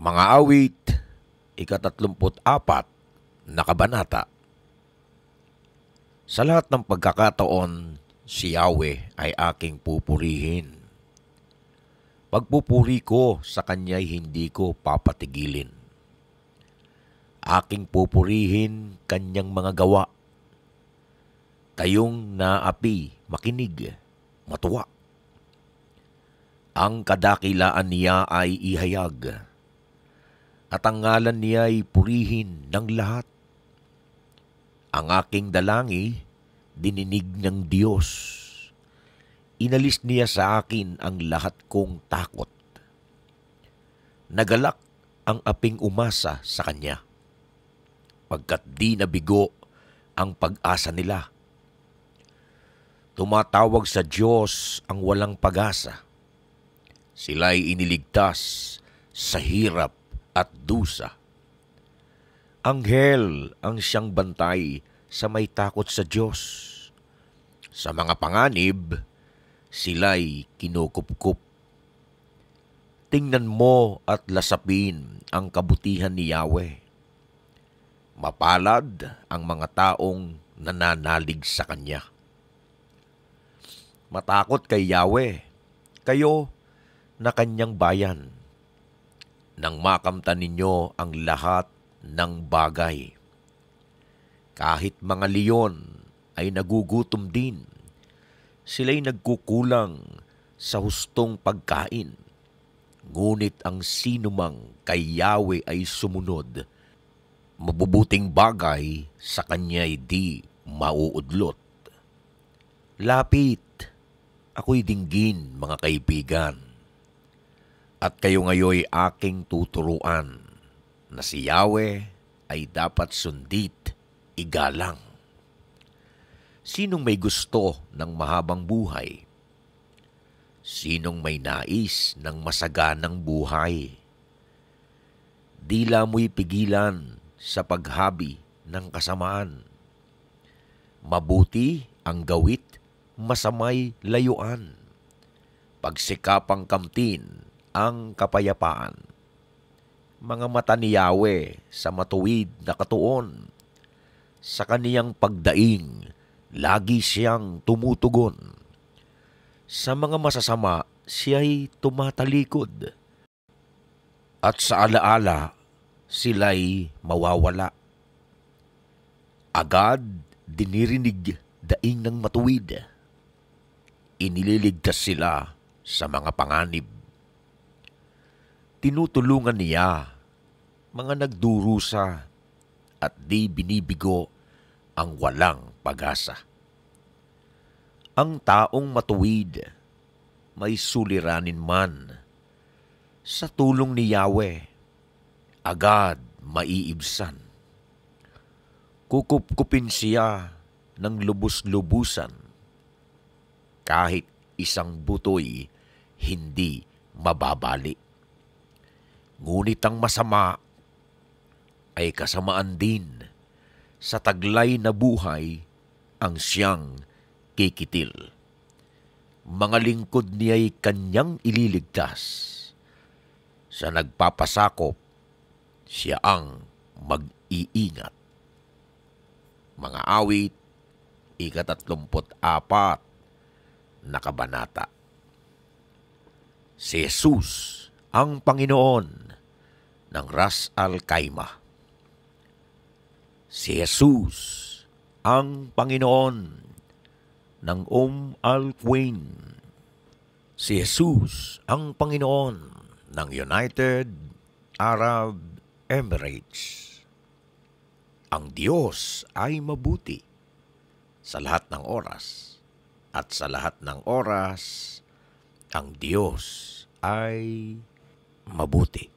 Mga awit, ika-34 na kabanata. Sa lahat ng pagkakataon, si Yahweh ay aking pupurihin. Pagpupuri ko sa Kanya'y hindi ko papatigilin. Aking pupurihin Kanyang mga gawa. Kayong naapi, makinig, matuwa. Ang kadakilaan niya ay ihayag, at ang ngalan niya ay purihin ng lahat. Ang aking dalangi, dininig ng Diyos. Inalis niya sa akin ang lahat kong takot. Nagalak ang aping umasa sa Kanya, pagkat di nabigo ang pag-asa nila. Tumatawag sa Diyos ang walang pag-asa. Sila'y iniligtas sa hirap at dusa. Anghel ang siyang bantay sa may takot sa Diyos. Sa mga panganib, sila'y kinukupkup. Tingnan mo at lasapin ang kabutihan ni Yahweh. Mapalad ang mga taong nananalig sa Kanya. Matakot kay Yahweh, kayo na Kanyang bayan, nang makamtan ninyo ang lahat ng bagay. Kahit mga leon ay nagugutom din, sila'y nagkukulang sa hustong pagkain. Ngunit ang sinumang kay Yahweh ay sumunod, mabubuting bagay sa Kanya'y di mauudlot. Lapit, ako'y dinggin, mga kaibigan, at kayo ngayoy aking tuturuan na si Yahweh ay dapat sundit, igalang. Sinong may gusto ng mahabang buhay? Sinong may nais ng masaganang buhay? Dila mo'y pigilan sa paghabi ng kasamaan. Mabuti ang gawit, masamay layuan. Pagsikapang kamtin ang kapayapaan. Mga mata ni Yahweh sa matuwid na katuon. Sa kaniyang pagdaing, lagi siyang tumutugon. Sa mga masasama, siya'y tumatalikod. At sa alaala, sila'y mawawala. Agad dinirinig daing ng matuwid. Inililigtas sila sa mga panganib. Tinutulungan niya mga nagdurusa at di binibigo ang walang pag-asa. Ang taong matuwid may suliranin man, sa tulong ni Yahweh agad maiibsan. Kukupkupin siya ng lubos-lubusan, kahit isang butoy hindi mababali. Ngunit ang masama ay kasamaan din. Sa taglay na buhay ang siyang kikitil. Mga lingkod niya'y Kanyang ililigtas. Sa nagpapasakop, siya ang mag-iingat. Mga awit, ika-34 na kabanata. Si Jesus ang Panginoon ng Ras Al Khaimah. Si Jesus ang Panginoon ng Al Quwain. Si Jesus ang Panginoon ng United Arab Emirates. Ang Diyos ay mabuti sa lahat ng oras, at sa lahat ng oras, ang Diyos ay mabuti.